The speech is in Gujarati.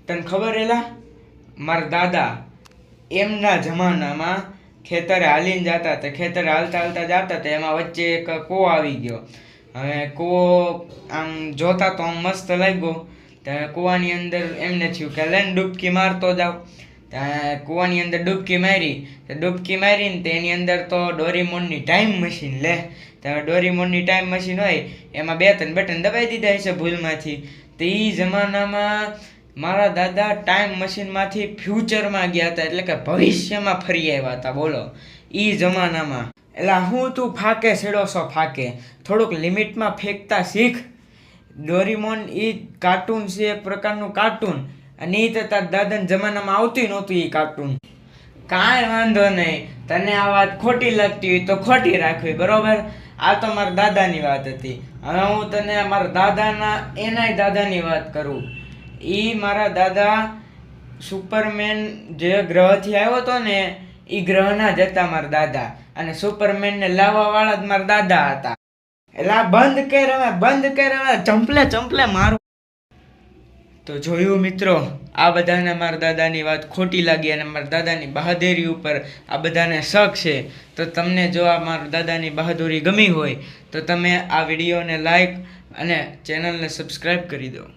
તને ખબર એલા મારા દાદા એમના જમાનામાં ખેતરે હાલીને જતા હતા. ખેતરે હાલતા હાલતા જતા હતા, એમાં વચ્ચે એક કૂવો આવી ગયો. હવે કૂવો આમ જોતા તો આમ મસ્ત લાગ્યો. ત્યાં કૂવાની અંદર એમને થયું કે લઈને ડૂબકી મારતો જાવ. ત્યાં કૂવાની અંદર ડૂબકી મારી. ડૂબકી મારીને તેની અંદર તો ડોરીમોનની ટાઈમ મશીન લે. ત્યાં ડોરીમોનની ટાઈમ મશીન હોય એમાં 2-3 બટન દબાઈ દીધા હશે ભૂલમાંથી. તો એ જમાનામાં મારા દાદા ટાઈમ મશીનમાંથી ફ્યુચરમાં ગયા હતા, એટલે કે ભવિષ્યમાં ફરી આવ્યા હતા. બોલો એ જમાનામાં. એટલે હું તું ફાકે સેડોસો ફાકે, થોડુંક લિમિટમાં ફેંકતા શીખ. ડોરીમોન એ કાર્ટૂન છે, એક પ્રકારનું કાર્ટૂન, અને એ તો તાર દાદાના જમાનામાં આવતું નહોતું એ કાર્ટૂન. કાંઈ વાંધો નહીં, તને આ વાત ખોટી લાગતી હોય તો ખોટી રાખવી, બરોબર. આ તો મારા દાદાની વાત હતી. હવે હું તને મારા દાદાના એનાય દાદાની વાત કરું. એ મારા દાદા સુપરમેન જે ગ્રહથી આવ્યો હતો ને એ ગ્રહના જ હતા મારા દાદા, અને સુપરમેનને લાવવા વાળા જ મારા દાદા હતા. એટલે આ બંધ કર હવે ચંપલે મારું. તો જોયું મિત્રો, આ બધાને મારા દાદાની વાત ખોટી લાગી અને મારા દાદાની બહાદુરી ઉપર આ બધાને શક છે. તો તમને જો આ મારા દાદાની બહાદુરી ગમી હોય તો તમે આ વિડીયોને લાઈક અને ચેનલને સબસ્ક્રાઈબ કરી દો.